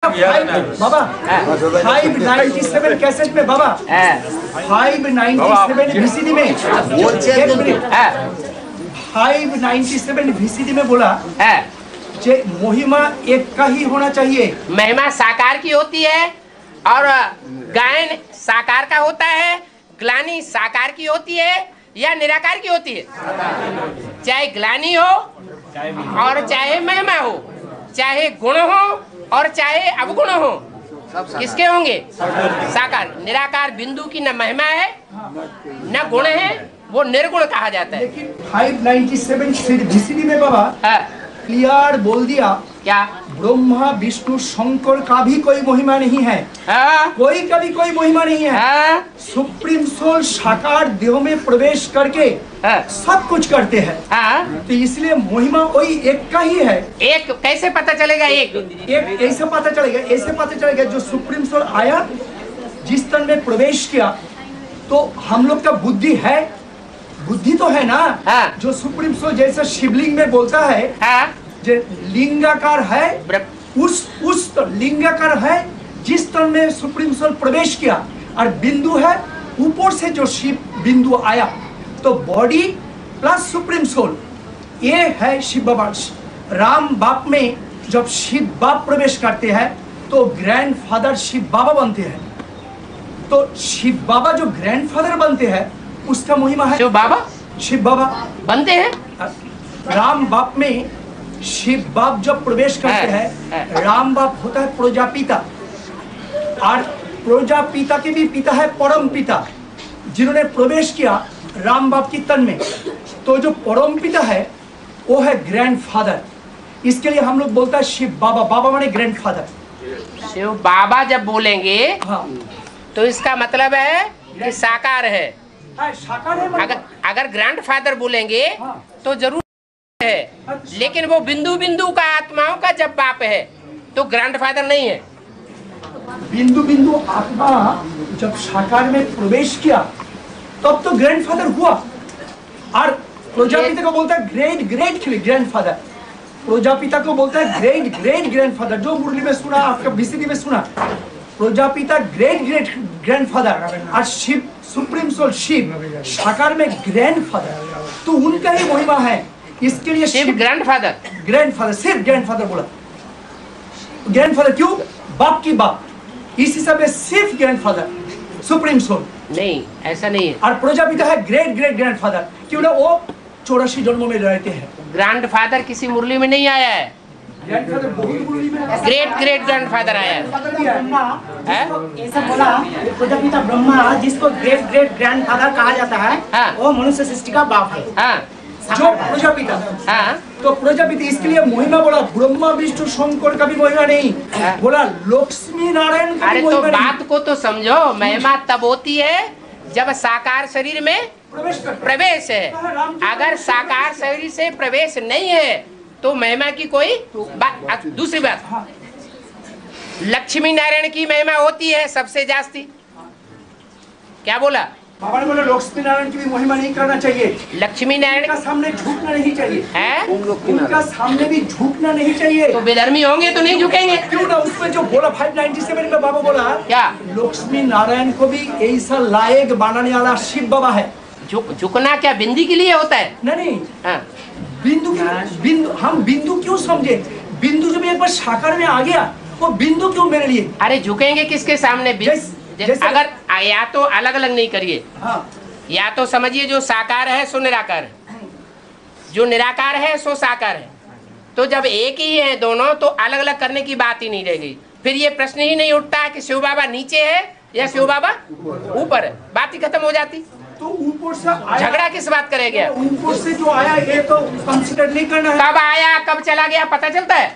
बाबा 597 cassette में बाबा 597 VCD में 597 VCD में बोला जे महिमा एक का ही होना चाहिए। महिमा साकार की होती है और गायन साकार का होता है, ग्लानि साकार की होती है या निराकार की होती है। चाहे ग्लानि हो और चाहे महिमा हो, चाहे गुण हो और चाहे अवगुण हो, किसके होंगे? साकार। निराकार बिंदु की न महिमा है न गुण है, वो निर्गुण कहा जाता है। लेकिन 597 VCD में बाबा क्लियर बोल दिया क्या? ब्रह्मा विष्णु शंकर का भी कोई महिमा नहीं है। कोई का भी कोई महिमा नहीं है। सुप्रीम सोल साकार देह में प्रवेश करके सब कुछ करते हैं। तो इसलिए महिमा वही एक का ही है। एक कैसे पता चलेगा? एक ऐसे पता चलेगा जो सुप्रीम सोल आया, जिस तन में प्रवेश किया, तो हम लोग का बुद्धि है, बुद्धि तो है ना। जो सुप्रीम सोल जैसा शिवलिंग में बोलता है जो लिंगाकार है, उस तो लिंगाकार है जिस तन में सुप्रीम सोल प्रवेश किया, और बिंदु है ऊपर से जो शिव बिंदु आया, तो बॉडी प्लस सुप्रीम सोल, ये है शिव बाबा। राम बाप में जब शिव बाप प्रवेश करते हैं तो ग्रैंडफादर शिव बाबा बनते हैं। तो शिव बाबा जो ग्रैंडफादर बनते हैं उसका महिमा है। शिव बाबा बनते हैं। राम बाप में शिव बाप जब प्रवेश करते हैं, राम बाप होता है प्रजापिता, और प्रजापिता के भी पिता है परम पिता, जिन्होंने प्रवेश किया राम बाप की तन में। तो जो परम पिता है वो है ग्रैंडफादर। इसके लिए हम लोग बोलते हैं शिव बाबा। बाबा माने ग्रैंडफादर। शिव बाबा जब बोलेंगे तो इसका मतलब है कि साकार है। साकार है। अगर ग्रैंडफादर बोलेंगे तो जरूर है, लेकिन वो बिंदु बिंदु का आत्माओं का जब बाप है तो ग्रैंडफादर नहीं है। बिंदु बिंदु आत्मा जब साकार में प्रवेश किया तब तो ग्रैंडफादर हुआ। और प्रजापिता को बोलता है ग्रेट ग्रेट ग्रैंडफादर। प्रजापिता को बोलता है ग्रेट ग्रेट ग्रैंडफादर। जो मुरली में सुना, आपका VCD में सुना, प्रजापिता ग्रेट ग्रेट ग्रैंडफादर, और शिव सुप्रीम सोल शिव साकार में ग्रैंडफादर। तो उनका ही महिमा है। इसके लिए शिव ग्रैंडफादर सिर्फ ग्रैंडफादर बोला। ग्रैंडफादर क्यों? बाप की बाप, इस हिसाब से सिर्फ ग्रैंडफादर सुप्रीम सोल नहीं, ऐसा नहीं है। और प्रजापिता है ग्रेट ग्रेट ग्रैंडफादर, क्यों ना वो 84 जन्मों में रहते हैं। ग्रैंडफादर किसी मुरली में नहीं आया है। ग्रैंडफादर बहुत मुरली में है। ग्रेट ग्रेट ग्रैंडफादर आया है। ऐसा बोला प्रजापिता ब्रह्मा, जिसको ग्रेट ग्रेट ग्रैंडफादर कहा जाता है, वो मनुष्य सृष्टि का बाप है। जो प्रजापिता, तो प्रजापिता इसके लिए महिमा बोला। ब्रह्मा विष्णु शंकर का भी महिमा नहीं, बोला लक्ष्मी नारायण का भी महिमा नहीं। बात को तो समझो। महिमा तब होती है जब साकार शरीर में प्रवेश है। अगर साकार शरीर से प्रवेश नहीं है तो महिमा की कोई बात। दूसरी बात, लक्ष्मी नारायण की महिमा होती है सबसे जास्ती। क्या बोला? बाबा ने बोला लक्ष्मी नारायण की भी महिमा नहीं करना चाहिए। लक्ष्मी नारायण का सामने झुकना नहीं चाहिए है। उनका सामने भी झुकना नहीं चाहिए। तो बेधर्मी होंगे तो नहीं झुकेंगे। क्यों ना? उसमें जो बोला 597 में बाबा बोला क्या, लक्ष्मी नारायण को भी ऐसा लायक बनाने वाला शिव बाबा है। झुकना क्या बिंदी के लिए होता है? नहीं। बिंदु हम बिंदु क्यों समझे? बिंदु जब एक बार साकार में आ गया वो बिंदु क्यों मेरे लिए? अरे झुकेंगे किसके सामने? अगर या तो अलग अलग नहीं करिए, या तो समझिए जो साकार है सो निराकार है, जो निराकार है सो साकार है। तो जब एक ही है दोनों, तो अलग अलग करने की बात ही नहीं रह गई। फिर ये प्रश्न ही नहीं उठता कि शिव बाबा नीचे है या शिव बाबा ऊपर है, बात ही खत्म हो जाती। तो ऊपर से झगड़ा किस बात करेगा? ऊपर से जो आया ये तो कंसिडर नहीं करना है। कब आया कब चला गया पता चलता है?